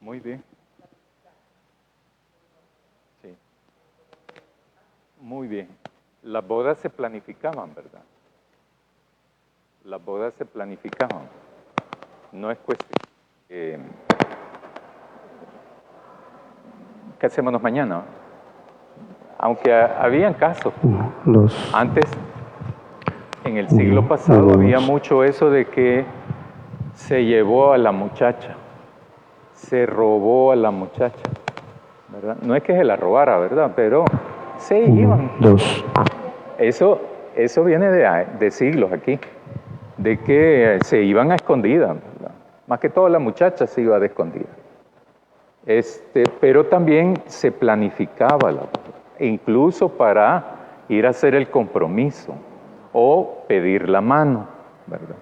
Muy bien. Sí. Muy bien. Las bodas se planificaban, ¿verdad? Las bodas se planificaban. No es cuestión. Casémonos mañana. Aunque habían casos. Antes, en el siglo pasado, había mucho eso de que se llevó a la muchacha, se robó a la muchacha, ¿verdad? No es que se la robara, ¿verdad? Pero se iban. Eso viene de siglos aquí, de que se iban a escondidas, ¿verdad? Más que todo la muchacha se iba de escondida. Pero también se planificaba la boda, incluso para ir a hacer el compromiso o pedir la mano, ¿verdad?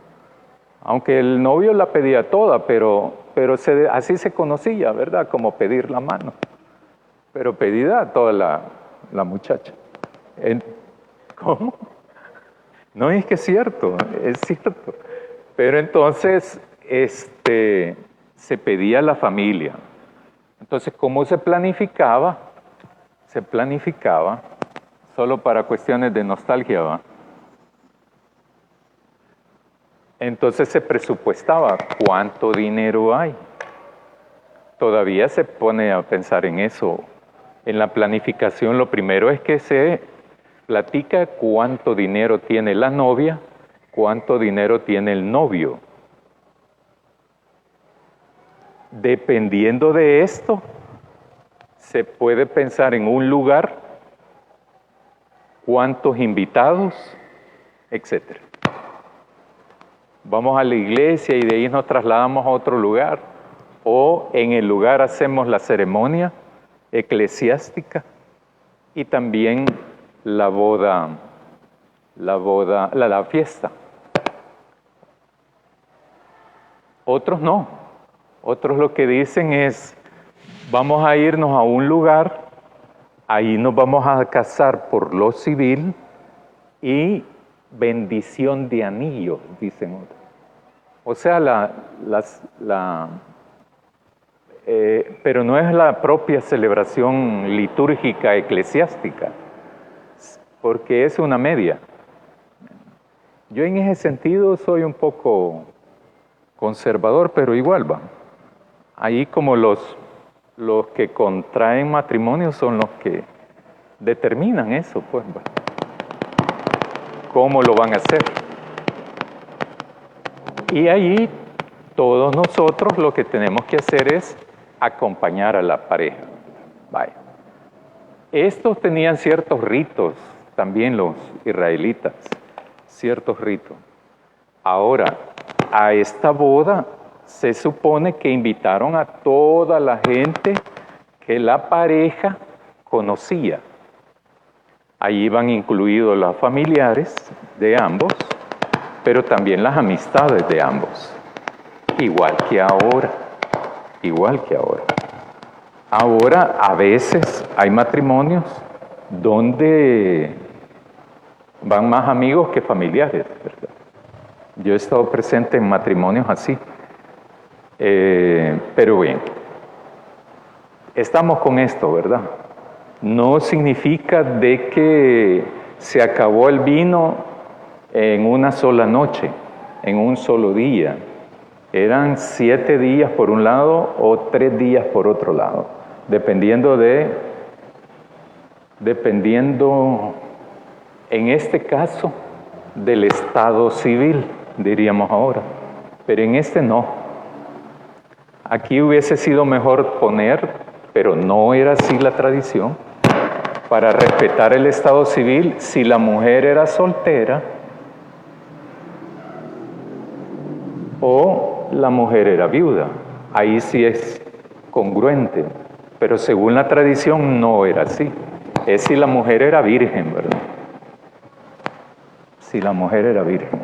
Aunque el novio la pedía toda, pero así se conocía, ¿verdad? Como pedir la mano. Pero pedida a toda la muchacha. ¿Cómo? No, es que es cierto. Pero entonces, se pedía a la familia. Entonces, ¿cómo se planificaba? Se planificaba solo para cuestiones de nostalgia, ¿va? Entonces se presupuestaba cuánto dinero hay. Todavía se pone a pensar en eso. En la planificación lo primero es que se platica cuánto dinero tiene la novia, cuánto dinero tiene el novio. Dependiendo de esto, se puede pensar en un lugar, cuántos invitados, etc. Vamos a la iglesia y de ahí nos trasladamos a otro lugar, o en el lugar hacemos la ceremonia eclesiástica y también la fiesta. Otros no. Otros lo que dicen es, vamos a irnos a un lugar, ahí nos vamos a casar por lo civil y bendición de anillos, dicen otros. O sea, pero no es la propia celebración litúrgica eclesiástica, porque es una media. Yo en ese sentido soy un poco conservador, pero igual va. Ahí como los que contraen matrimonio son los que determinan eso, pues, va. ¿Cómo lo van a hacer? Y ahí todos nosotros lo que tenemos que hacer es acompañar a la pareja. Vaya. Estos tenían ciertos ritos, también los israelitas, ciertos ritos. Ahora, a esta boda se supone que invitaron a toda la gente que la pareja conocía. Ahí iban incluidos los familiares de ambos, pero también las amistades de ambos. Igual que ahora. Ahora, a veces hay matrimonios donde van más amigos que familiares, ¿verdad? Yo he estado presente en matrimonios así. Pero bien, estamos con esto, ¿verdad? No significa de que se acabó el vino en una sola noche, en un solo día. Eran 7 días por un lado o 3 días por otro lado, dependiendo en este caso, del estado civil, diríamos ahora. Pero en este no. Aquí hubiese sido mejor poner, pero no era así la tradición, para respetar el estado civil, si la mujer era soltera o la mujer era viuda. Ahí sí es congruente, pero según la tradición no era así. Es si la mujer era virgen, ¿verdad? Si la mujer era virgen.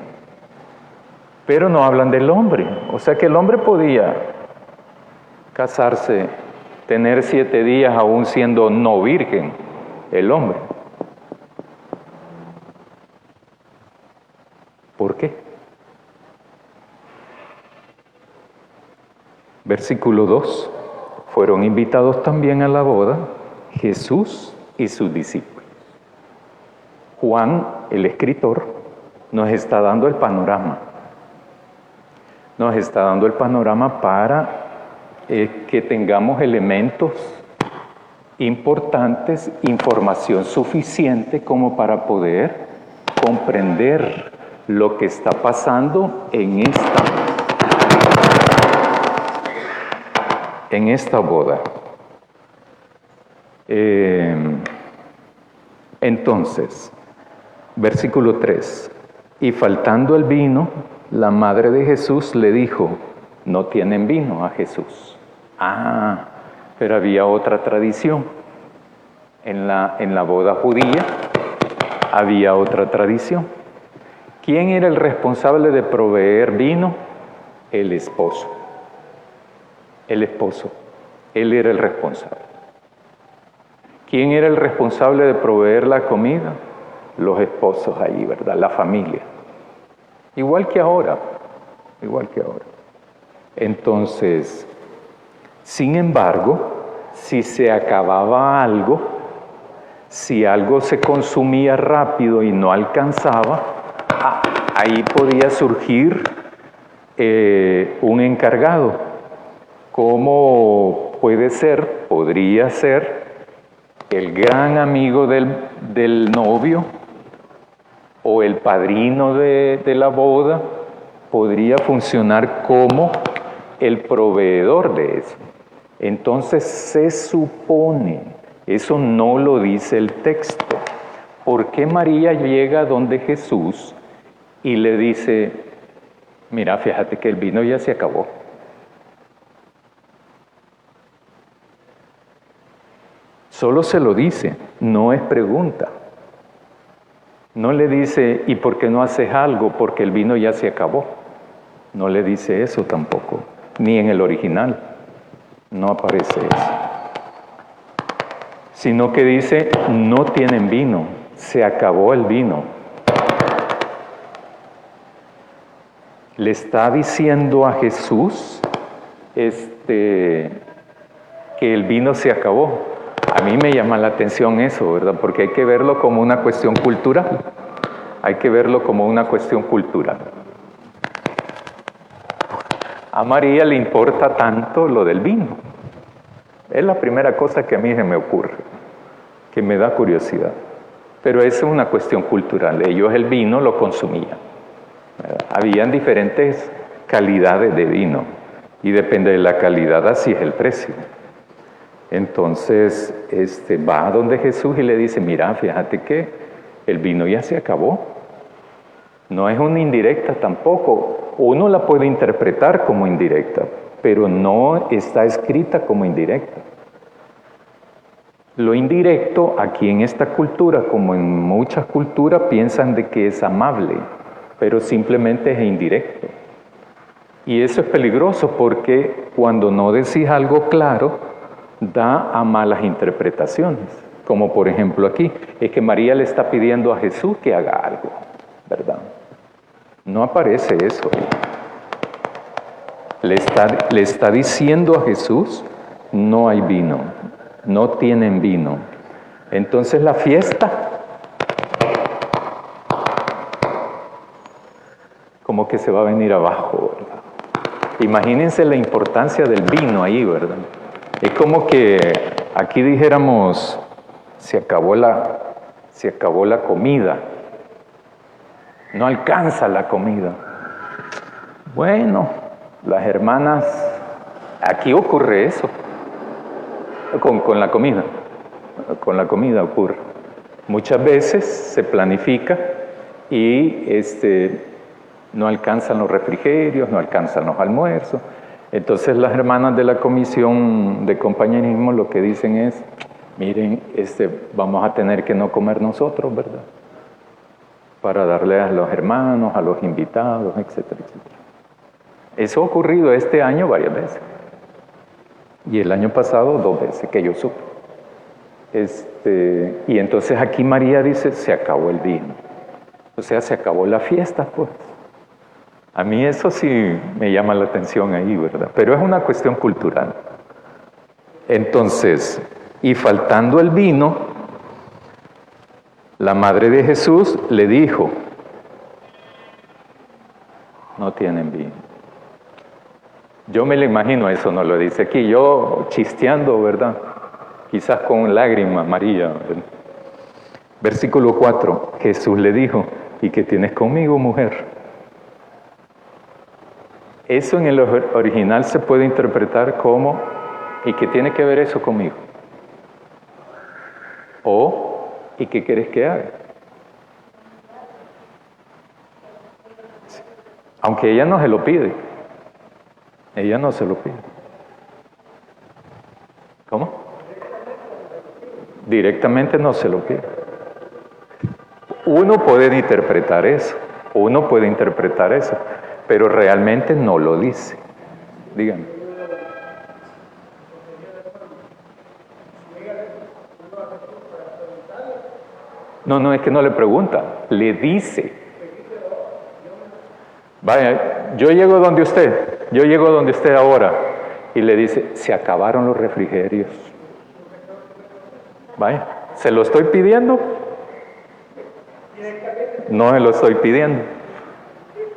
Pero no hablan del hombre. O sea que el hombre podía casarse, tener 7 días aún siendo no virgen, el hombre. ¿Por qué? Versículo 2. fueron invitados también a la boda Jesús y sus discípulos. Juan, el escritor, nos está dando el panorama. Nos está dando el panorama para que tengamos elementos importantes, información suficiente como para poder comprender lo que está pasando en esta boda. Entonces, versículo 3. Y faltando el vino, la madre de Jesús le dijo, no tienen vino a Jesús. Pero había otra tradición. En la boda judía había otra tradición. ¿Quién era el responsable de proveer vino? El esposo. El esposo. Él era el responsable. ¿Quién era el responsable de proveer la comida? Los esposos allí, ¿verdad? La familia. Igual que ahora. Entonces, sin embargo, si se acababa algo, si algo se consumía rápido y no alcanzaba, ahí podía surgir un encargado. ¿Cómo puede ser? Podría ser el gran amigo del novio o el padrino de la boda, podría funcionar como el proveedor de eso. Entonces se supone, eso no lo dice el texto, ¿por qué María llega donde Jesús y le dice, mira, fíjate que el vino ya se acabó? Solo se lo dice, no es pregunta. No le dice, ¿y por qué no haces algo? Porque el vino ya se acabó. No le dice eso tampoco, ni en el original. No aparece eso. Sino que dice, no tienen vino, se acabó el vino. Le está diciendo a Jesús que el vino se acabó. A mí me llama la atención eso, ¿verdad? Porque hay que verlo como una cuestión cultural. Hay que verlo como una cuestión cultural. A María le importa tanto lo del vino. Es la primera cosa que a mí se me ocurre, que me da curiosidad. Pero eso es una cuestión cultural. Ellos el vino lo consumían, ¿verdad? Habían diferentes calidades de vino y depende de la calidad, así es el precio. Entonces va a donde Jesús y le dice, mira, fíjate que el vino ya se acabó. No es una indirecta tampoco. Uno la puede interpretar como indirecta, pero no está escrita como indirecta. Lo indirecto, aquí en esta cultura, como en muchas culturas, piensan de que es amable, pero simplemente es indirecto. Y eso es peligroso porque cuando no decís algo claro, da a malas interpretaciones. Como por ejemplo aquí, es que María le está pidiendo a Jesús que haga algo, ¿verdad? No aparece eso. Le está diciendo a Jesús, no hay vino, no tienen vino. Entonces la fiesta, como que se va a venir abajo, ¿verdad? Imagínense la importancia del vino ahí, ¿verdad? Es como que aquí dijéramos, se acabó la comida. No alcanza la comida. Bueno, las hermanas, aquí ocurre eso, con la comida. Con la comida ocurre. Muchas veces se planifica y no alcanzan los refrigerios, no alcanzan los almuerzos. Entonces las hermanas de la comisión de compañerismo lo que dicen es, miren, vamos a tener que no comer nosotros, ¿verdad? Para darle a los hermanos, a los invitados, etcétera, etcétera. Eso ha ocurrido este año varias veces. Y el año pasado 2 veces, que yo supe. Y entonces aquí María dice, se acabó el vino. O sea, se acabó la fiesta, pues. A mí eso sí me llama la atención ahí, ¿verdad? Pero es una cuestión cultural. Entonces, y faltando el vino, la madre de Jesús le dijo, no tienen vino. Yo me lo imagino, eso no lo dice aquí, yo chisteando, ¿verdad? Quizás con lágrimas, María. Versículo 4, Jesús le dijo, ¿y qué tienes conmigo, mujer? Eso en el original se puede interpretar como, ¿y qué tiene que ver eso conmigo? O, ¿y qué quieres que haga? Aunque ella no se lo pide. Ella no se lo pide. ¿Cómo? Directamente no se lo pide. Uno puede interpretar eso, pero realmente no lo dice. Díganme. No, es que no le pregunta, le dice. Vaya, yo llego donde usted ahora, y le dice, se acabaron los refrigerios. Vaya, ¿se lo estoy pidiendo? No se lo estoy pidiendo.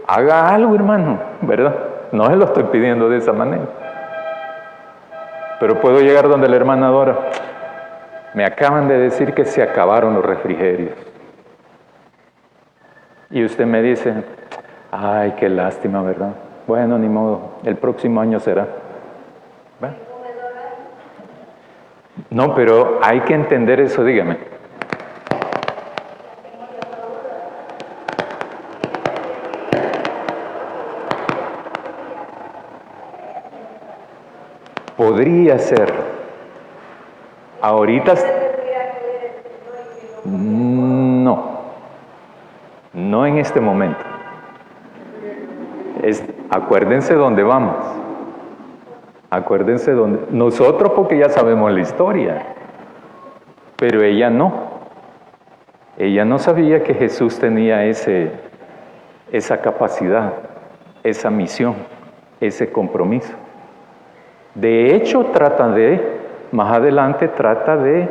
Haga algo, hermano, ¿verdad? No se lo estoy pidiendo de esa manera. Pero puedo llegar donde la hermana Dora. Me acaban de decir que se acabaron los refrigerios. Y usted me dice, ay, qué lástima, ¿verdad? Bueno, ni modo, el próximo año será. ¿Va? No, pero hay que entender eso, dígame. Podría ser. Ahorita no en este momento. Acuérdense dónde vamos. Acuérdense dónde. Nosotros porque ya sabemos la historia, pero ella no. Ella no sabía que Jesús tenía esa capacidad, esa misión, ese compromiso. De hecho, más adelante trata de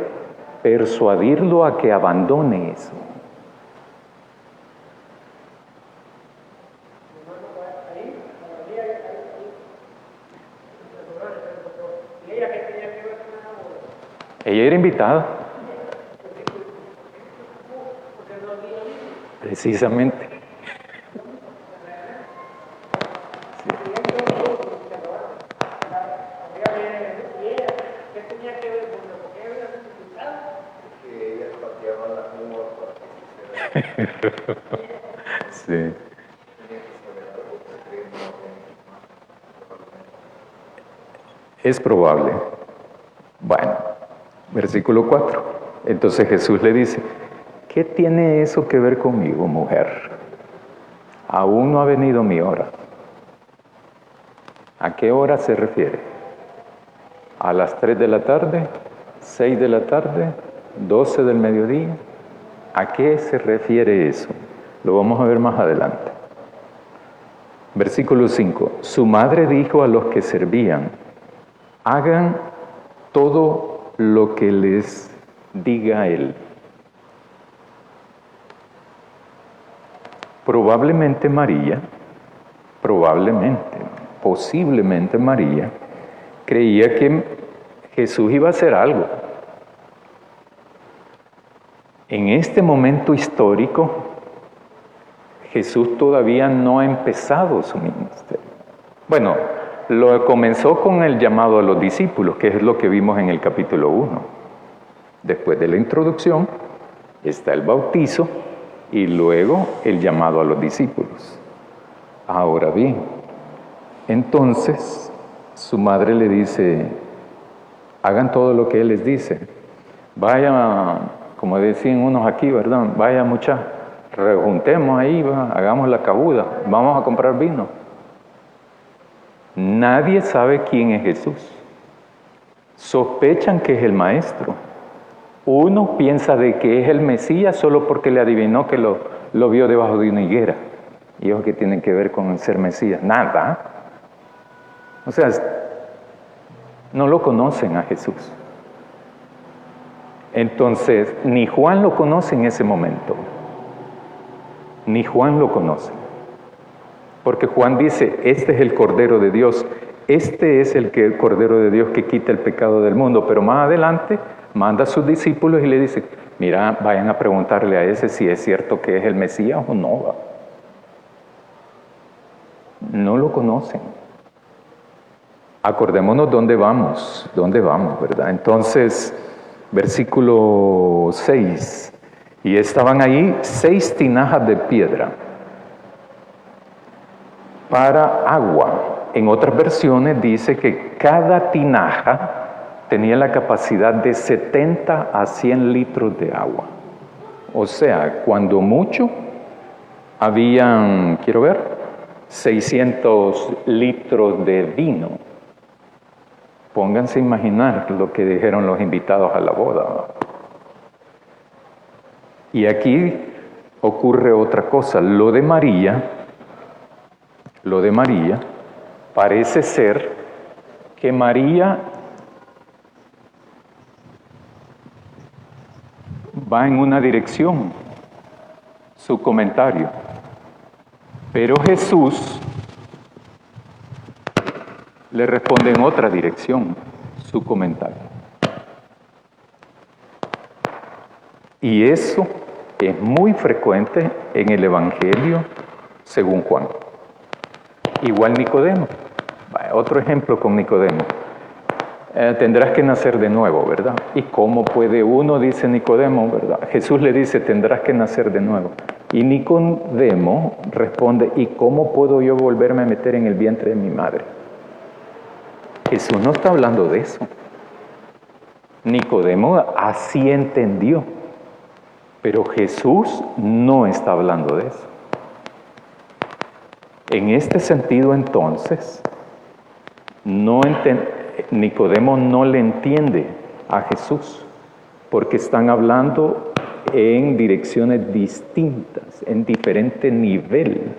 persuadirlo a que abandone eso. Ella era invitada. Precisamente. Sí. Es probable. Bueno, versículo 4. Entonces Jesús le dice, ¿qué tiene eso que ver conmigo, mujer? Aún no ha venido mi hora. ¿A qué hora se refiere? ¿A las 3 de la tarde? ¿6 de la tarde? ¿12 del mediodía? ¿A qué se refiere eso? Lo vamos a ver más adelante. Versículo 5. Su madre dijo a los que servían, hagan todo lo que les diga él. Posiblemente María, creía que Jesús iba a hacer algo. En este momento histórico, Jesús todavía no ha empezado su ministerio. Bueno, lo comenzó con el llamado a los discípulos, que es lo que vimos en el capítulo 1. Después de la introducción está el bautizo y luego el llamado a los discípulos. Ahora bien, entonces su madre le dice, hagan todo lo que él les dice. Vaya, como decían unos aquí, ¿verdad? Vaya muchachos, rejuntemos ahí, hagamos la cabuda, vamos a comprar vino. Nadie sabe quién es Jesús. Sospechan que es el maestro. Uno piensa de que es el Mesías solo porque le adivinó que lo vio debajo de una higuera. ¿Y eso qué tiene que ver con el ser Mesías? Nada. O sea, No lo conocen a Jesús. Entonces, ni Juan lo conoce en ese momento. Ni Juan lo conoce. Porque Juan dice, este es el Cordero de Dios. Este es el Cordero de Dios que quita el pecado del mundo. Pero más adelante manda a sus discípulos y le dice, mira, vayan a preguntarle a ese si es cierto que es el Mesías o no. No lo conocen. Acordémonos dónde vamos, ¿verdad? Entonces, versículo 6. Y estaban ahí 6 tinajas de piedra para agua. En otras versiones dice que cada tinaja tenía la capacidad de 70 a 100 litros de agua. O sea, cuando mucho, habían, 600 litros de vino. Pónganse a imaginar lo que dijeron los invitados a la boda. Y aquí ocurre otra cosa. Lo de María, parece ser que María va en una dirección, su comentario. Pero Jesús le responde en otra dirección, su comentario. Y eso es muy frecuente en el Evangelio según Juan. Igual Nicodemo. Otro ejemplo con Nicodemo. Tendrás que nacer de nuevo, ¿verdad? ¿Y cómo puede uno? Dice Nicodemo, ¿verdad? Jesús le dice, tendrás que nacer de nuevo. Y Nicodemo responde, ¿y cómo puedo yo volverme a meter en el vientre de mi madre? Jesús no está hablando de eso. Nicodemo así entendió. Pero Jesús no está hablando de eso. En este sentido, entonces, Nicodemo no le entiende a Jesús, porque están hablando en direcciones distintas, en diferente nivel,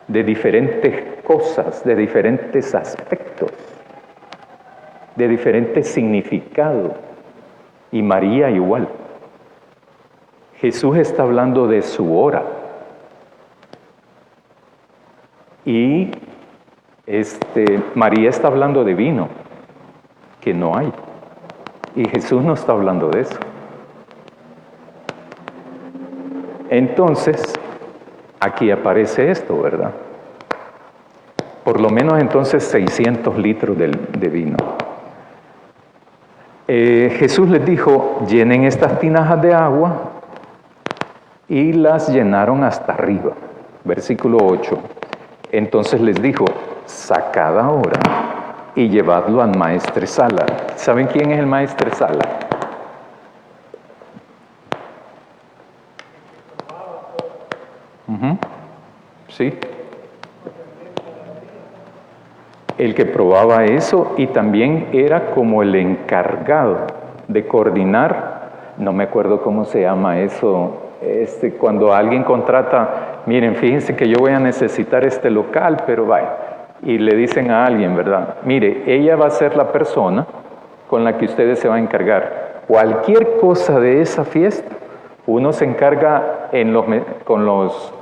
de diferentes cosas, de diferentes aspectos, de diferente significado. Y María igual. Jesús está hablando de su hora. Y María está hablando de vino, que no hay. Y Jesús no está hablando de eso. Entonces, aquí aparece esto, ¿verdad? Por lo menos entonces 600 litros de vino. Jesús les dijo, llenen estas tinajas de agua, y las llenaron hasta arriba. Versículo 8. Entonces les dijo, sacad ahora y llevadlo al maestresala. ¿Saben quién es el maestresala? Sí. El que probaba eso, y también era como el encargado de coordinar, no me acuerdo cómo se llama eso, cuando alguien contrata, miren, fíjense que yo voy a necesitar este local, pero vaya, y le dicen a alguien, ¿verdad? Mire, ella va a ser la persona con la que ustedes se van a encargar. Cualquier cosa de esa fiesta, uno se encarga con los...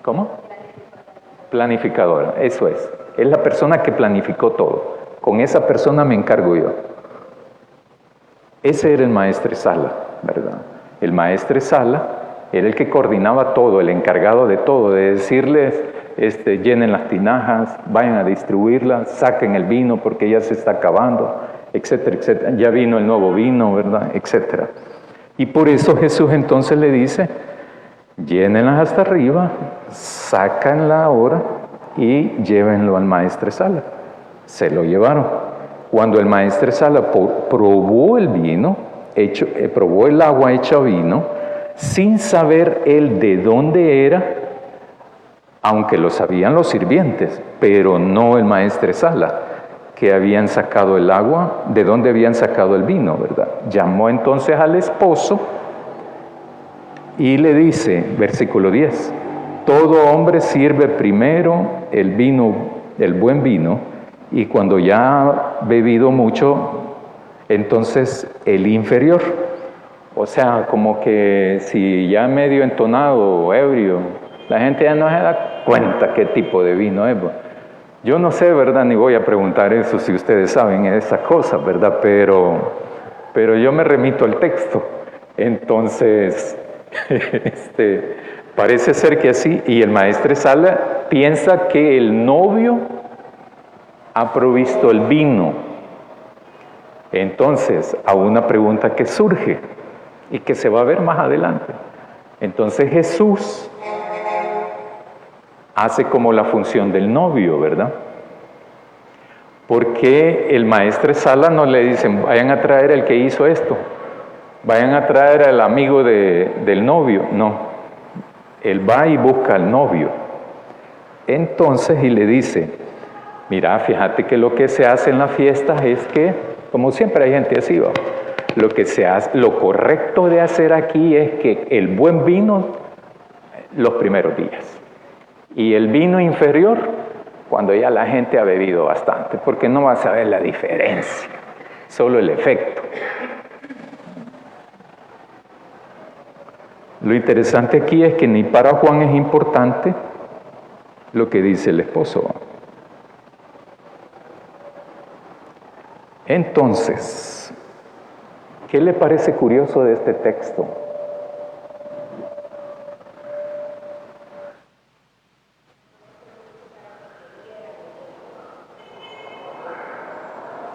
¿Cómo? Planificadora, eso es. Es la persona que planificó todo. Con esa persona me encargo yo. Ese era el maestresala, ¿verdad? El maestresala era el que coordinaba todo, el encargado de todo, de decirles, llenen las tinajas, vayan a distribuirlas, saquen el vino porque ya se está acabando, etcétera, etcétera. Ya vino el nuevo vino, ¿verdad? Etcétera. Y por eso Jesús entonces le dice, llénenlas hasta arriba, sácanla ahora y llévenlo al maestresala. Se lo llevaron. Cuando el maestresala probó el vino, probó el agua hecha vino, sin saber él de dónde era, aunque lo sabían los sirvientes, pero no el maestresala, que habían sacado el agua, de dónde habían sacado el vino, ¿verdad? Llamó entonces al esposo y le dice, versículo 10, todo hombre sirve primero el buen vino, y cuando ya ha bebido mucho, entonces el inferior. O sea, como que si ya medio entonado o ebrio, la gente ya no se da cuenta qué tipo de vino es. Yo no sé, ¿verdad? Ni voy a preguntar eso si ustedes saben esas cosas, ¿verdad? Pero yo me remito al texto. Entonces, parece ser que así, y el maestresala piensa que el novio ha provisto el vino. Entonces, a una pregunta que surge y que se va a ver más adelante. Entonces Jesús hace como la función del novio, ¿verdad? Porque el maestresala no le dicen, vayan a traer el que hizo esto, vayan a traer al amigo del novio. No, él va y busca al novio. Entonces, y le dice, mira, fíjate que lo que se hace en las fiestas es que, como siempre hay gente así, ¿va? Lo que se hace, lo correcto de hacer aquí es que el buen vino los primeros días y el vino inferior cuando ya la gente ha bebido bastante, porque no vas a ver la diferencia, solo el efecto. Lo interesante aquí es que ni para Juan es importante lo que dice el esposo. Entonces, ¿qué le parece curioso de este texto?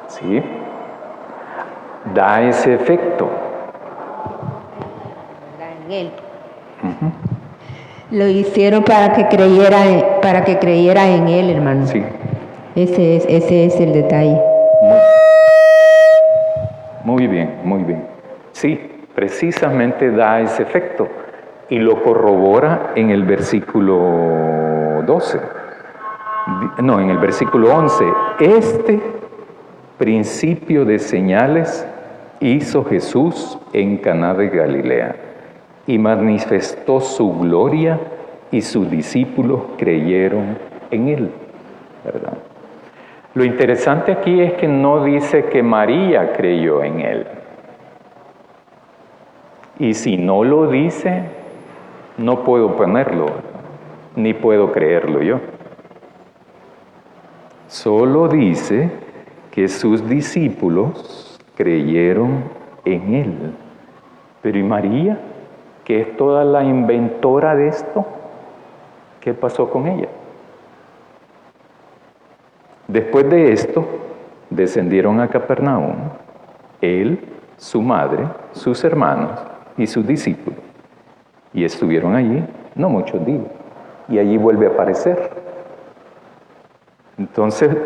¿Sí? Da ese efecto. En él. Lo hicieron para que creyera en él, hermano. Sí. Ese es el detalle. Muy bien, muy bien. Sí, precisamente da ese efecto y lo corrobora en el versículo 12. No, en el versículo 11. Este principio de señales hizo Jesús en Caná de Galilea y manifestó su gloria y sus discípulos creyeron en él, ¿verdad? Lo interesante aquí es que no dice que María creyó en él. Y si no lo dice, no puedo ponerlo, ni puedo creerlo yo. Solo dice que sus discípulos creyeron en él. Pero ¿y María, que es toda la inventora de esto? ¿Qué pasó con ella? Después de esto, descendieron a Capernaum, él, su madre, sus hermanos y sus discípulos. Y estuvieron allí no muchos días. Y allí vuelve a aparecer. Entonces,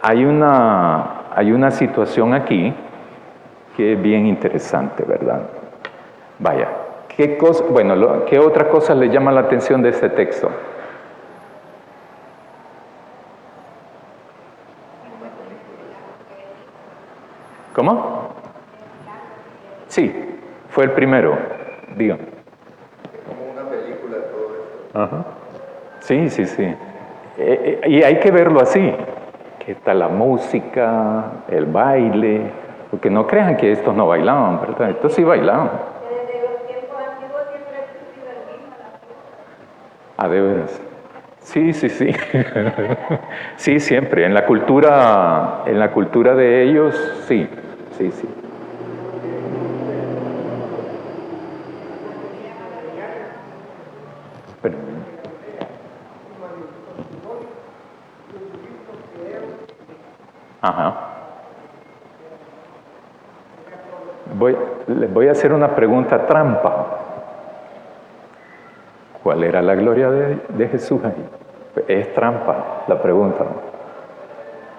hay una situación aquí que es bien interesante, ¿verdad? Vaya, ¿qué otra cosa le llama la atención de este texto? ¿Cómo? Sí, fue el primero, digo. Como una película todo esto. Ajá. Sí, sí, sí. Y hay que verlo así. Que está la música, el baile, porque no crean que estos no bailaban, ¿verdad? Estos sí bailaban. Desde los tiempos antiguos siempre ha existido el vino en la fiesta. Ah, de veras. Sí, sí, sí. Sí, siempre. En la cultura de ellos, sí, sí, sí. Pero, ajá. Les voy a hacer una pregunta trampa. ¿Cuál era la gloria de Jesús ahí? Es trampa la pregunta.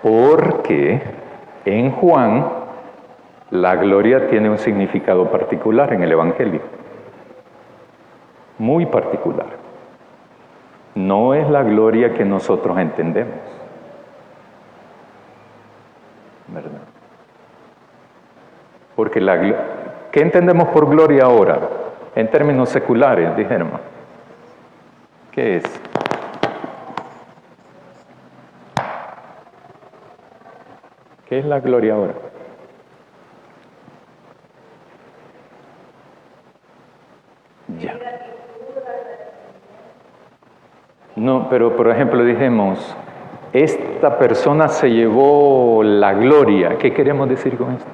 Porque en Juan la gloria tiene un significado particular en el Evangelio. Muy particular. No es la gloria que nosotros entendemos. ¿Verdad? Porque ¿qué entendemos por gloria ahora? En términos seculares, dijéramos. ¿Qué es? ¿Qué es la gloria ahora? Ya. No, pero por ejemplo dijimos, esta persona se llevó la gloria. ¿Qué queremos decir con esto?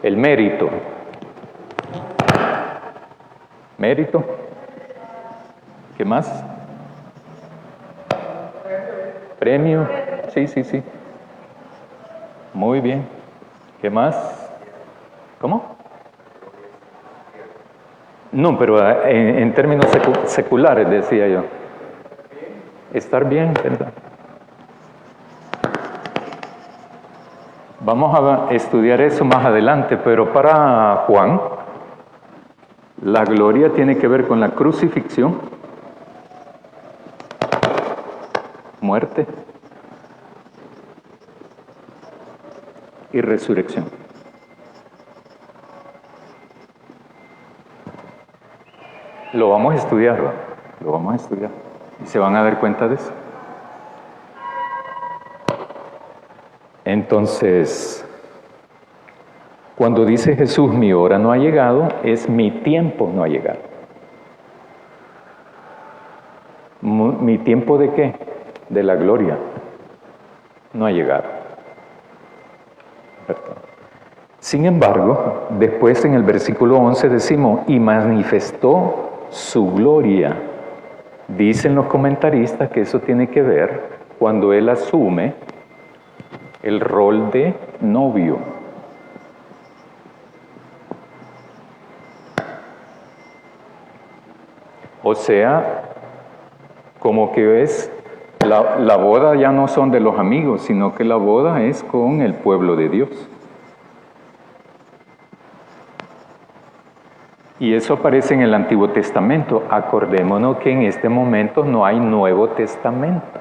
El mérito. Mérito. ¿Qué más? Premio. Sí, sí, sí. Muy bien. ¿Qué más? ¿Cómo? No, pero en términos seculares, decía yo. Estar bien, ¿verdad? Vamos a estudiar eso más adelante, pero para Juan, la gloria tiene que ver con la crucifixión, muerte y resurrección. Lo vamos a estudiar, ¿verdad? Lo vamos a estudiar. Y se van a dar cuenta de eso. Entonces, cuando dice Jesús, mi hora no ha llegado, es mi tiempo no ha llegado. ¿Mi tiempo de qué? De la gloria. No ha llegado. ¿Verdad? Sin embargo, después en el versículo 11 decimos, y manifestó su gloria. Dicen los comentaristas que eso tiene que ver cuando él asume el rol de novio. O sea, como que es, la boda ya no son de los amigos, sino que la boda es con el pueblo de Dios. Y eso aparece en el Antiguo Testamento. Acordémonos que en este momento no hay Nuevo Testamento,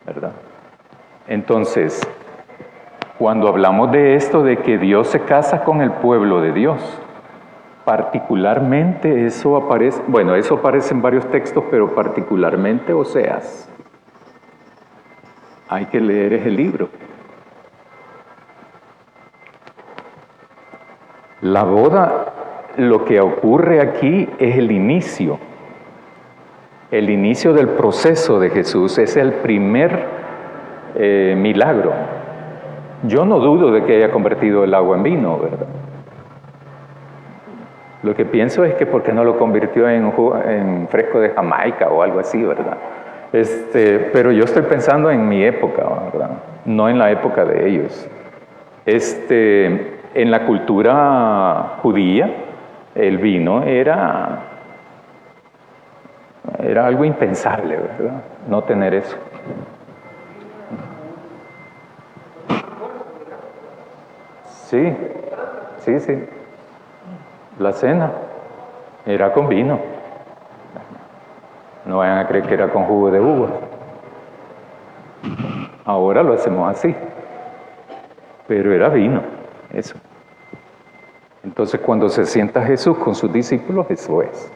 ¿verdad? Entonces, cuando hablamos de esto, de que Dios se casa con el pueblo de Dios, particularmente eso aparece, bueno, eso aparece en varios textos, pero particularmente Oseas. Hay que leer ese libro. La boda, lo que ocurre aquí es el inicio del proceso de Jesús, es el primer milagro. Yo no dudo de que haya convertido el agua en vino, ¿verdad? Lo que pienso es que por qué no lo convirtió en fresco de Jamaica o algo así, ¿verdad? Pero yo estoy pensando en mi época, ¿verdad? No en la época de ellos. En la cultura judía, el vino era algo impensable, ¿verdad? No tener eso. Sí, sí, sí. La cena era con vino. No vayan a creer que era con jugo de uva. Ahora lo hacemos así. Pero era vino, eso. Entonces, cuando se sienta Jesús con sus discípulos, eso es.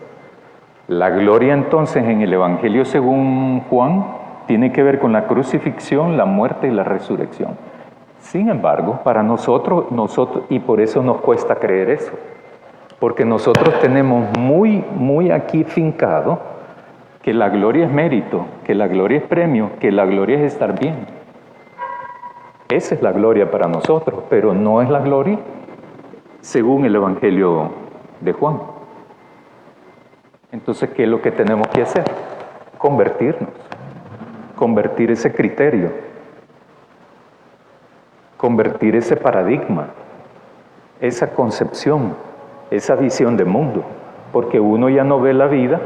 La gloria entonces en el Evangelio según Juan tiene que ver con la crucifixión, la muerte y la resurrección. Sin embargo, para nosotros, y por eso nos cuesta creer eso, porque nosotros tenemos muy aquí fincado que la gloria es mérito, que la gloria es premio, que la gloria es estar bien. Esa es la gloria para nosotros, pero no es la gloria según el Evangelio de Juan. Entonces, ¿qué es lo que tenemos que hacer? Convertirnos, convertir ese criterio, convertir ese paradigma, esa concepción, esa visión de mundo, porque uno ya no ve la vida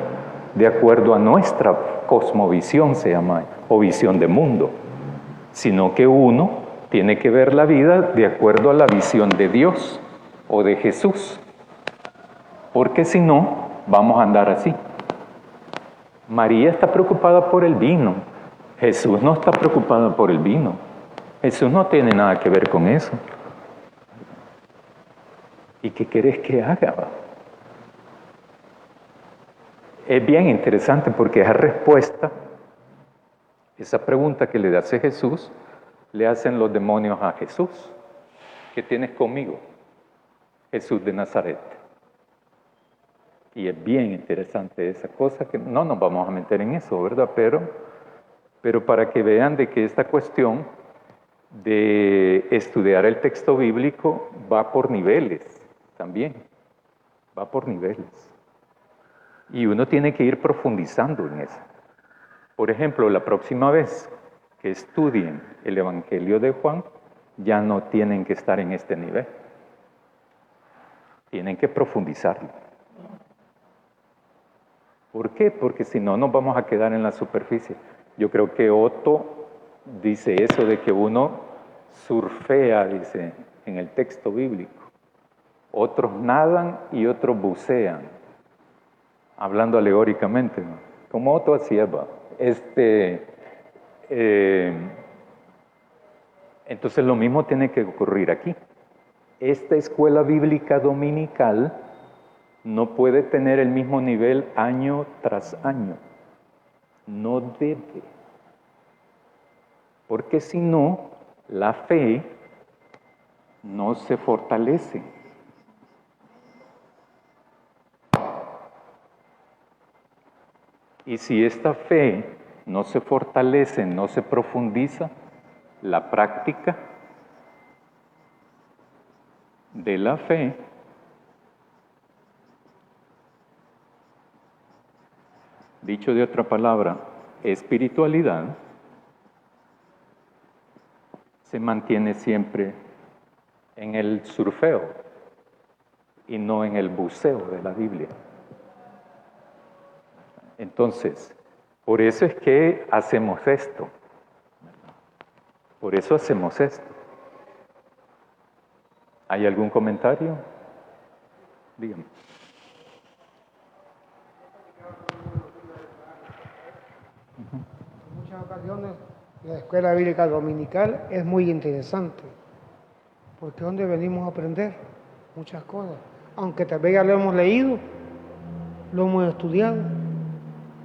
de acuerdo a nuestra cosmovisión, se llama, o visión de mundo, sino que uno tiene que ver la vida de acuerdo a la visión de Dios o de Jesús, porque si no, vamos a andar así. María está preocupada por el vino, Jesús no está preocupado por el vino, Jesús no tiene nada que ver con eso. ¿Y qué querés que haga? Es bien interesante porque esa respuesta, esa pregunta que le hace Jesús, le hacen los demonios a Jesús. ¿Qué tienes conmigo? Jesús de Nazaret. Y es bien interesante esa cosa, que no nos vamos a meter en eso, ¿verdad? Pero para que vean de que esta cuestión de estudiar el texto bíblico va por niveles también, va por niveles. Y uno tiene que ir profundizando en eso. Por ejemplo, la próxima vez que estudien el Evangelio de Juan, ya no tienen que estar en este nivel. Tienen que profundizarlo. ¿Por qué? Porque si no, nos vamos a quedar en la superficie. Yo creo que Otto dice eso de que uno surfea, dice, en el texto bíblico. Otros nadan y otros bucean. Hablando alegóricamente, ¿no? Como Otto hacía, va. Entonces lo mismo tiene que ocurrir aquí. Esta escuela bíblica dominical no puede tener el mismo nivel año tras año. No debe. Porque si no, la fe no se fortalece. Y si esta fe no se fortalece, no se profundiza, la práctica de la fe dicho de otra palabra, espiritualidad, se mantiene siempre en el surfeo y no en el buceo de la Biblia. Entonces, por eso es que hacemos esto. Por eso hacemos esto. ¿Hay algún comentario? Dígame. En muchas ocasiones la escuela bíblica dominical es muy interesante, porque es donde venimos a aprender muchas cosas. Aunque tal vez ya lo hemos leído, lo hemos estudiado,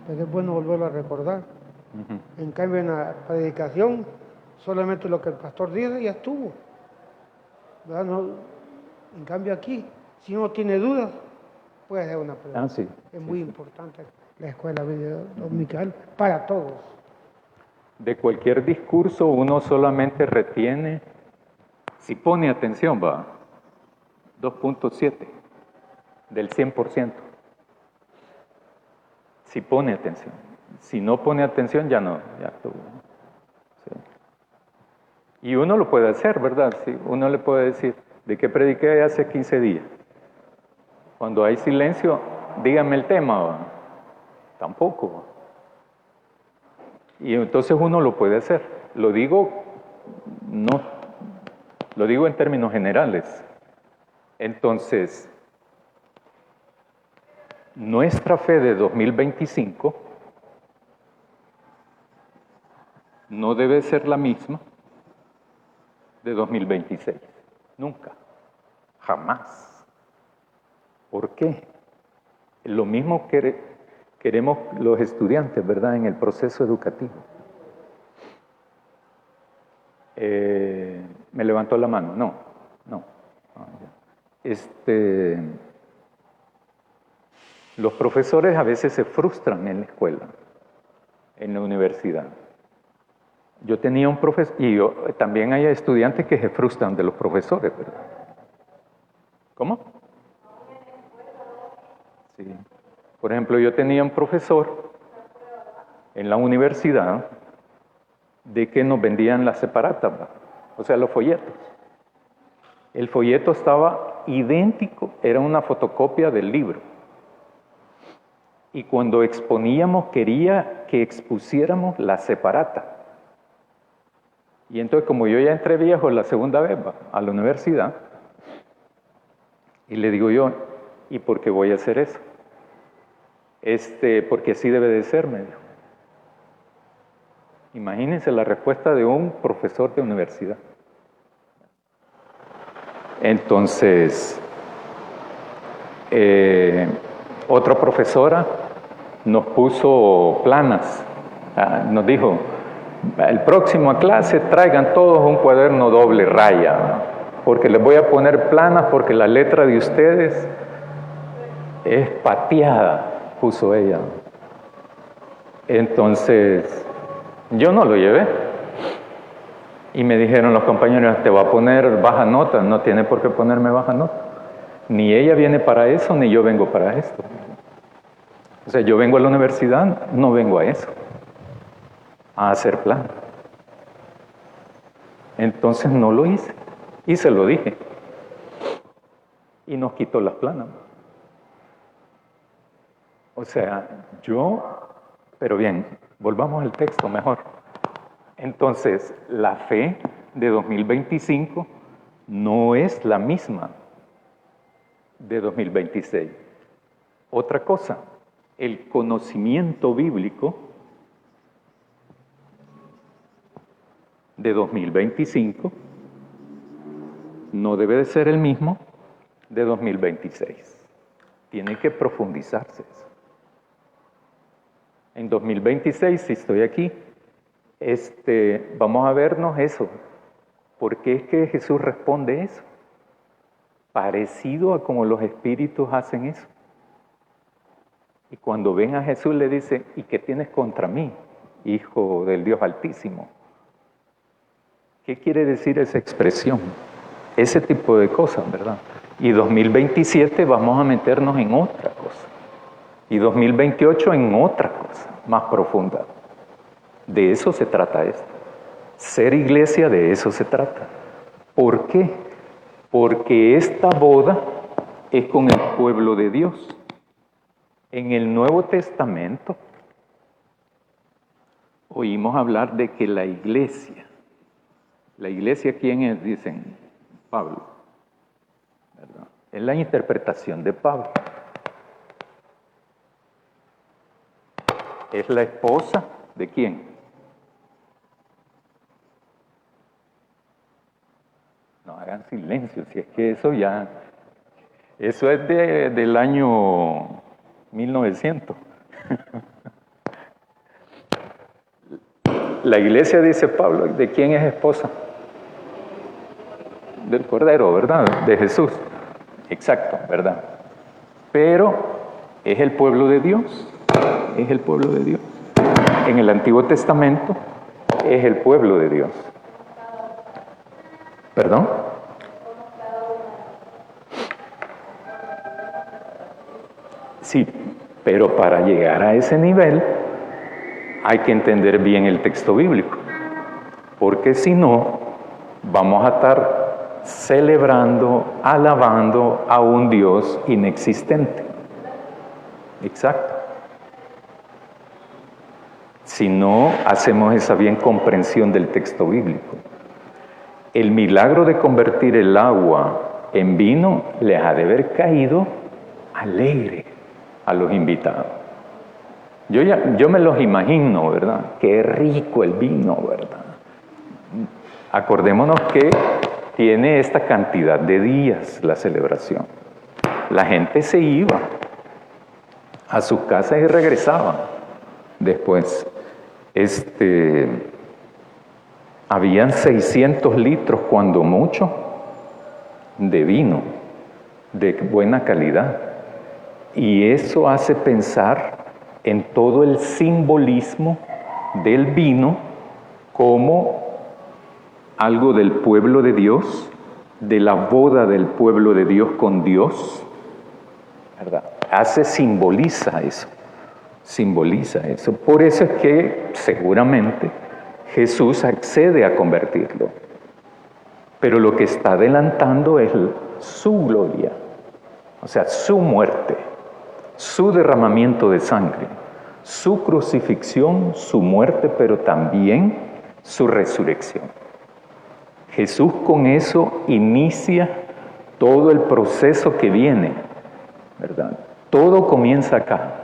pero es bueno volverlo a recordar. En cambio, en la predicación, solamente lo que el pastor dice ya estuvo. ¿Verdad? No, en cambio aquí, si uno tiene dudas, puede hacer una pregunta. Sí, es muy importante la escuela bíblica dominical para todos. De cualquier discurso uno solamente retiene, si pone atención, va, 2.7 del 100%. Si pone atención. Si no pone atención, ya no, ya estuvo. Sí. Y uno lo puede hacer, ¿verdad? Sí, uno le puede decir, ¿de qué prediqué hace 15 días? Cuando hay silencio, dígame el tema, ¿va? Tampoco, ¿va? Y entonces uno lo puede hacer. Lo digo en términos generales. Entonces, nuestra fe de 2025 no debe ser la misma de 2026. Nunca. Jamás. ¿Por qué? Lo mismo queremos los estudiantes, ¿verdad?, en el proceso educativo. ¿Me levantó la mano? No. Los profesores a veces se frustran en la escuela, en la universidad. Yo tenía un profesor, y también hay estudiantes que se frustran de los profesores, ¿verdad? ¿Cómo? Sí. Por ejemplo, yo tenía un profesor en la universidad de que nos vendían las separatas, o sea, los folletos. El folleto estaba idéntico, era una fotocopia del libro. Y cuando exponíamos, quería que expusiéramos la separata. Y entonces, como yo ya entré viejo la segunda vez a la universidad, y le digo yo, ¿y por qué voy a hacer eso? Porque así debe de ser, me dijo. Imagínense la respuesta de un profesor de universidad. Entonces, otra profesora nos puso planas, nos dijo, el próximo a clase traigan todos un cuaderno doble raya, ¿no? Porque les voy a poner planas porque la letra de ustedes es pateada, puso ella. Entonces, yo no lo llevé. Y me dijeron los compañeros, te va a poner baja nota. No tiene por qué ponerme baja nota. Ni ella viene para eso, ni yo vengo para esto. O sea, yo vengo a la universidad, no vengo a eso, a hacer plan. Entonces no lo hice. Y se lo dije. Y nos quitó las planas. O sea, pero bien, volvamos al texto mejor. Entonces, la fe de 2025 no es la misma de 2026. Otra cosa, el conocimiento bíblico de 2025 no debe de ser el mismo de 2026. Tiene que profundizarse eso. En 2026, si estoy aquí, vamos a vernos eso. ¿Por qué es que Jesús responde eso? Parecido a como los espíritus hacen eso. Y cuando ven a Jesús le dice, ¿y qué tienes contra mí, Hijo del Dios Altísimo? ¿Qué quiere decir esa expresión? Ese tipo de cosas, ¿verdad? Y 2027 vamos a meternos en otra cosa. Y 2028 en otra cosa más profunda. De eso se trata esto. Ser iglesia, de eso se trata. ¿Por qué? Porque esta boda es con el pueblo de Dios. En el Nuevo Testamento oímos hablar de que la iglesia, ¿quién es? Dicen Pablo, ¿verdad? Es la interpretación de Pablo. ¿Es la esposa de quién? No hagan silencio, si es que eso es del año 1900. La iglesia, dice Pablo, ¿de quién es esposa? Del Cordero, ¿verdad? De Jesús. Exacto, ¿verdad? Pero es el pueblo de Dios. Es el pueblo de Dios. En el Antiguo Testamento es el pueblo de Dios. ¿Perdón? Sí, pero para llegar a ese nivel hay que entender bien el texto bíblico, porque si no, vamos a estar celebrando, alabando a un Dios inexistente. Exacto. Si no hacemos esa bien comprensión del texto bíblico. El milagro de convertir el agua en vino les ha de haber caído alegre a los invitados. Yo me los imagino, ¿verdad? Qué rico el vino, ¿verdad? Acordémonos que tiene esta cantidad de días la celebración. La gente se iba a sus casas y regresaban después. Habían 600 litros, cuando mucho, de vino, de buena calidad. Y eso hace pensar en todo el simbolismo del vino como algo del pueblo de Dios, de la boda del pueblo de Dios con Dios, ¿verdad? Simboliza eso. Por eso es que seguramente Jesús accede a convertirlo. Pero lo que está adelantando es su gloria, o sea, su muerte, su derramamiento de sangre, su crucifixión, su muerte, pero también su resurrección. Jesús con eso inicia todo el proceso que viene, ¿verdad? Todo comienza acá.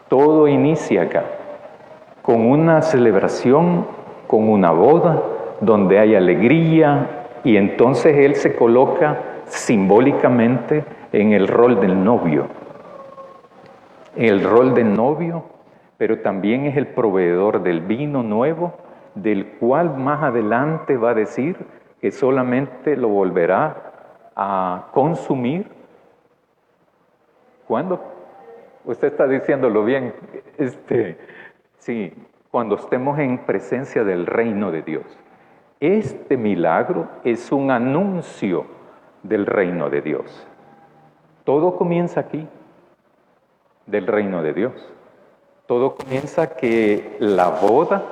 Todo inicia acá, con una celebración, con una boda, donde hay alegría, y entonces Él se coloca simbólicamente en el rol del novio. El rol del novio, pero también es el proveedor del vino nuevo, del cual más adelante va a decir que solamente lo volverá a consumir. ¿Cuándo? Usted está diciéndolo bien. Sí, cuando estemos en presencia del reino de Dios. Este milagro es un anuncio del reino de Dios. Todo comienza aquí, del reino de Dios. Todo comienza que la boda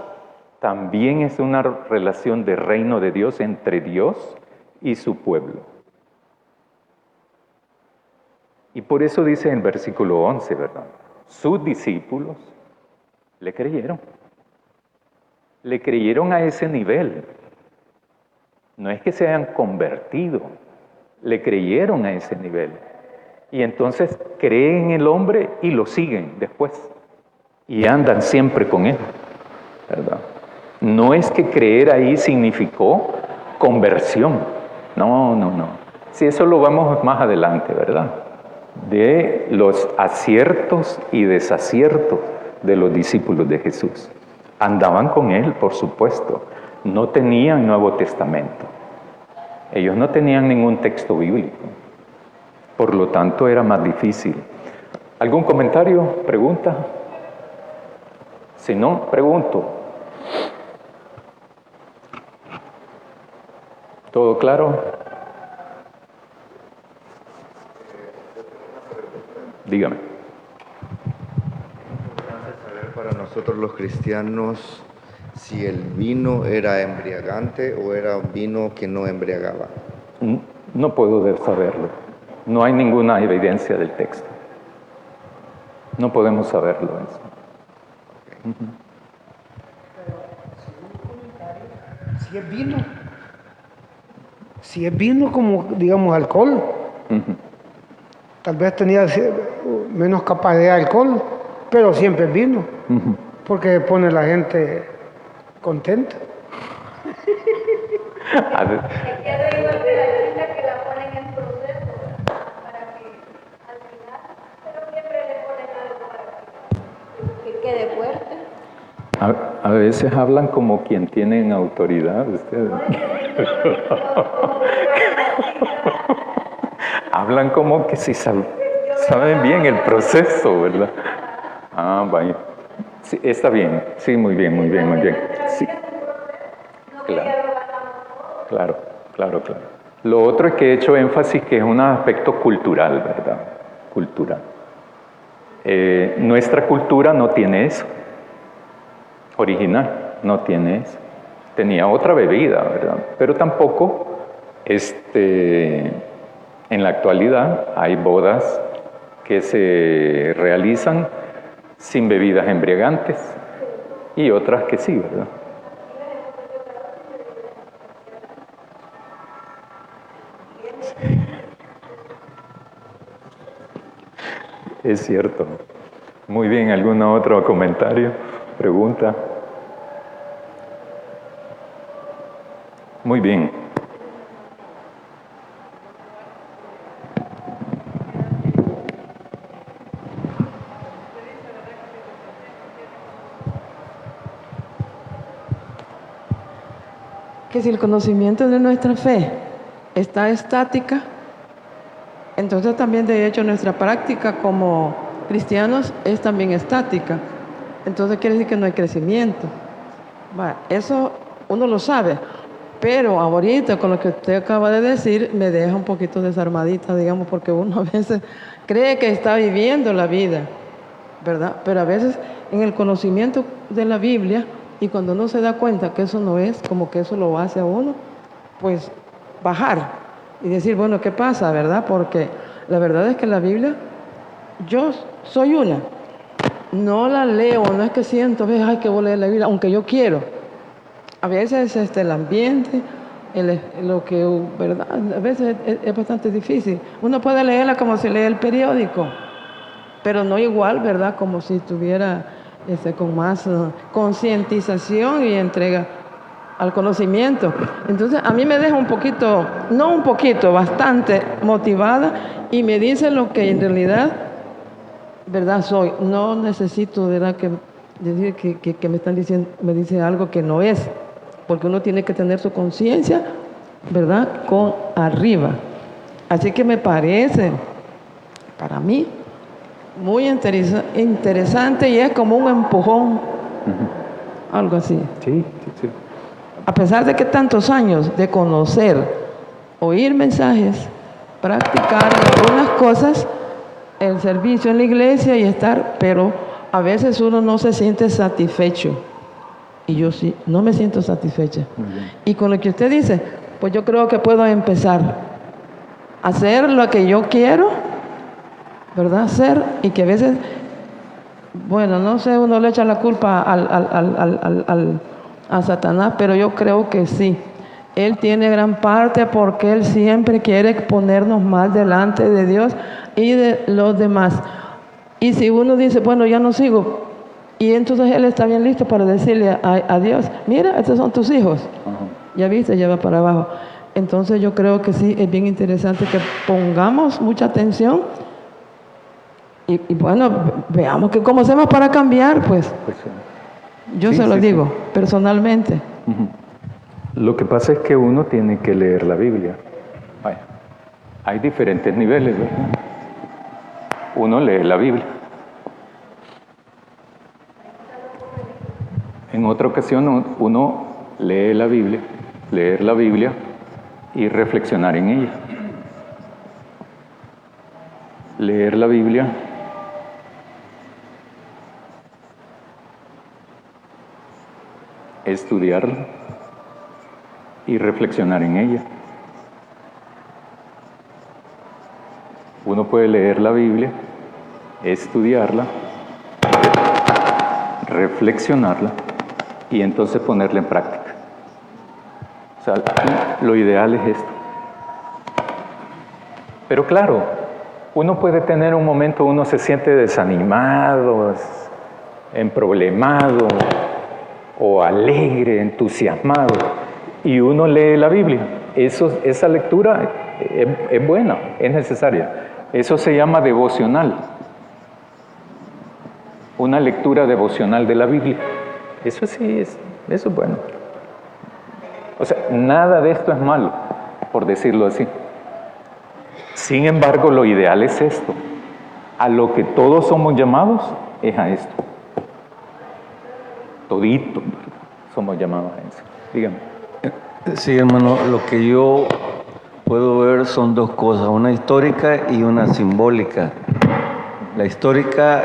también es una relación de reino de Dios entre Dios y su pueblo. Y por eso dice en versículo 11, ¿verdad? Sus discípulos le creyeron. Le creyeron a ese nivel. No es que se hayan convertido, le creyeron a ese nivel. Y entonces creen en el hombre y lo siguen después. Y andan siempre con él, ¿verdad? No es que creer ahí significó conversión. No. Si eso lo vamos más adelante, ¿verdad? De los aciertos y desaciertos de los discípulos de Jesús. Andaban con él, por supuesto. No tenían Nuevo Testamento. Ellos no tenían ningún texto bíblico. Por lo tanto, era más difícil. ¿Algún comentario? ¿Pregunta? Si no, pregunto. ¿Todo claro? Dígame. Saber para nosotros los cristianos si el vino era embriagante o era un vino que no embriagaba. No puedo saberlo. No hay ninguna evidencia del texto. No podemos saberlo eso. Si es vino como, digamos, alcohol, tal vez tenía menos capacidad de alcohol, pero siempre es vino, porque pone a la gente contenta. A ver, Que quede igual que la chica que la ponen en proceso, para que al final, pero siempre le ponen algo para que quede fuerte. a veces hablan como quien tienen autoridad ustedes. Hablan como que si saben bien el proceso, ¿verdad? Ah, vaya. Sí, está bien. Sí, muy bien. Sí. Claro. Lo otro es que he hecho énfasis que es un aspecto cultural, ¿verdad? Cultural. Nuestra cultura no tiene eso. Original, no tiene eso. Tenía otra bebida, ¿verdad? Pero tampoco, en la actualidad hay bodas que se realizan sin bebidas embriagantes y otras que sí, ¿verdad? Es cierto. Muy bien, ¿algún otro comentario? ¿Pregunta? Muy bien. Que si el conocimiento de nuestra fe está estática, entonces también de hecho nuestra práctica como cristianos es también estática. Entonces quiere decir que no hay crecimiento. Bueno, eso uno lo sabe, pero ahorita con lo que usted acaba de decir me deja un poquito desarmadita, digamos, porque uno a veces cree que está viviendo la vida, ¿verdad? Pero a veces en el conocimiento de la Biblia, y cuando uno se da cuenta que eso no es, como que eso lo hace a uno, pues bajar y decir, bueno, ¿qué pasa, verdad? Porque la verdad es que la Biblia, yo soy una, no la leo, no es que siento, ay, que voy a leer la Biblia, aunque yo quiero. A veces el ambiente, lo que, ¿verdad? A veces es bastante difícil. Uno puede leerla como si lee el periódico, pero no igual, ¿verdad? Como si tuviera con más concientización y entrega al conocimiento. Entonces, a mí me deja un poquito, no un poquito, bastante motivada y me dice lo que en realidad, ¿verdad? Soy. No necesito, ¿verdad? Que decir que me están diciendo, me dice algo que no es, porque uno tiene que tener su conciencia, ¿verdad?, con arriba. Así que me parece, para mí, muy interesante, y es como un empujón, algo así. Sí, sí, sí. A pesar de que tantos años de conocer, oír mensajes, practicar algunas cosas, el servicio en la iglesia y estar, pero a veces uno no se siente satisfecho. Y yo sí, no me siento satisfecha. Y con lo que usted dice, pues yo creo que puedo empezar a hacer lo que yo quiero, ¿verdad? Hacer, y que a veces, bueno, no sé, uno le echa la culpa a Satanás, pero yo creo que sí. Él tiene gran parte porque Él siempre quiere ponernos más delante de Dios y de los demás. Y si uno dice, bueno, ya no sigo, y entonces Él está bien listo para decirle a Dios, mira, estos son tus hijos. Ya viste, ya va para abajo. Entonces yo creo que sí, es bien interesante que pongamos mucha atención y bueno, veamos que cómo hacemos para cambiar, pues. Yo Sí, se lo sí, digo, personalmente. Lo que pasa es que uno tiene que leer la Biblia. Vaya, hay diferentes niveles, ¿verdad? Uno lee la Biblia. En otra ocasión uno lee la Biblia, leer la Biblia y reflexionar en ella. Leer la Biblia, estudiarla y reflexionar en ella. Uno puede leer la Biblia, estudiarla, reflexionarla y entonces ponerla en práctica. O sea, lo ideal es esto. Pero claro, uno puede tener un momento, uno se siente desanimado, emproblemado, o alegre, entusiasmado, y uno lee la Biblia. Esa lectura es buena, es necesaria. Eso se llama devocional. Una lectura devocional de la Biblia. Eso sí, eso es bueno. O sea, nada de esto es malo, por decirlo así. Sin embargo, lo ideal es esto. A lo que todos somos llamados es a esto. Todito somos llamados a eso. Dígame. Sí, hermano, lo que yo puedo ver son dos cosas, una histórica y una simbólica. La histórica,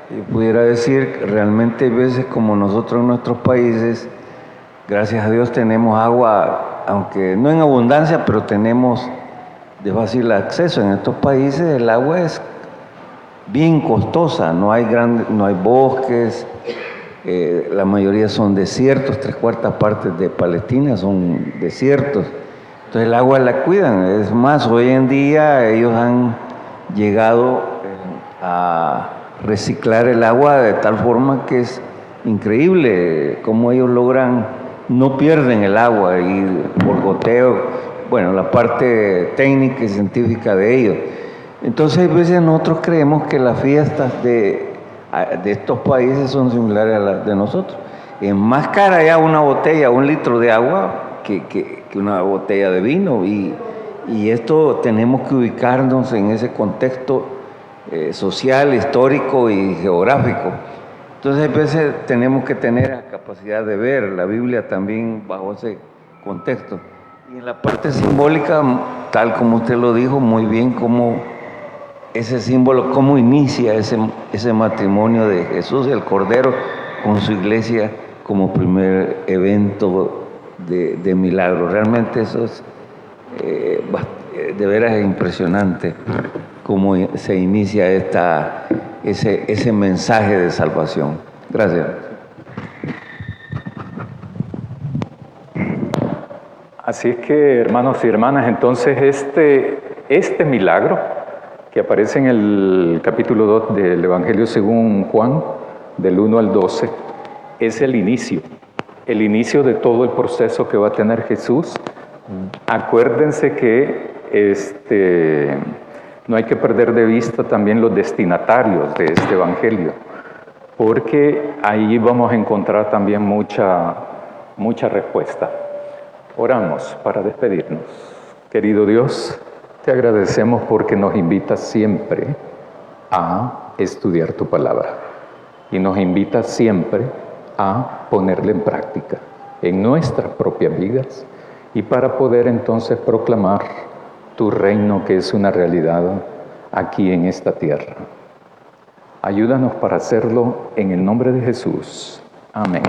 yo pudiera decir, realmente hay veces como nosotros en nuestros países, gracias a Dios tenemos agua, aunque no en abundancia, pero tenemos de fácil acceso. En estos países el agua es bien costosa, no hay bosques, la mayoría son desiertos, 3/4 partes de Palestina son desiertos. Entonces el agua la cuidan. Es más, hoy en día ellos han llegado a reciclar el agua de tal forma que es increíble cómo ellos logran, no pierden el agua y por goteo, bueno, la parte técnica y científica de ellos. Entonces a veces nosotros creemos que las fiestas de estos países son similares a las de nosotros. Es más cara ya una botella, 1 litro de agua que una botella de vino, y esto tenemos que ubicarnos en ese contexto social, histórico y geográfico. Entonces a veces tenemos que tener la capacidad de ver la Biblia también bajo ese contexto. Y en la parte simbólica, tal como usted lo dijo muy bien, como ese símbolo, cómo inicia ese matrimonio de Jesús, el Cordero, con su iglesia como primer evento de milagro. Realmente eso es de veras impresionante, cómo se inicia ese mensaje de salvación. Gracias. Así es que, hermanos y hermanas, entonces este milagro que aparece en el capítulo 2 del Evangelio según Juan, del 1 al 12, es el inicio de todo el proceso que va a tener Jesús. Acuérdense que no hay que perder de vista también los destinatarios de este Evangelio. porque ahí vamos a encontrar también mucha respuesta. Oramos para despedirnos. Querido Dios, te agradecemos porque nos invitas siempre a estudiar tu palabra y nos invitas siempre a ponerla en práctica en nuestras propias vidas y para poder entonces proclamar tu reino, que es una realidad aquí en esta tierra. Ayúdanos para hacerlo en el nombre de Jesús. Amén.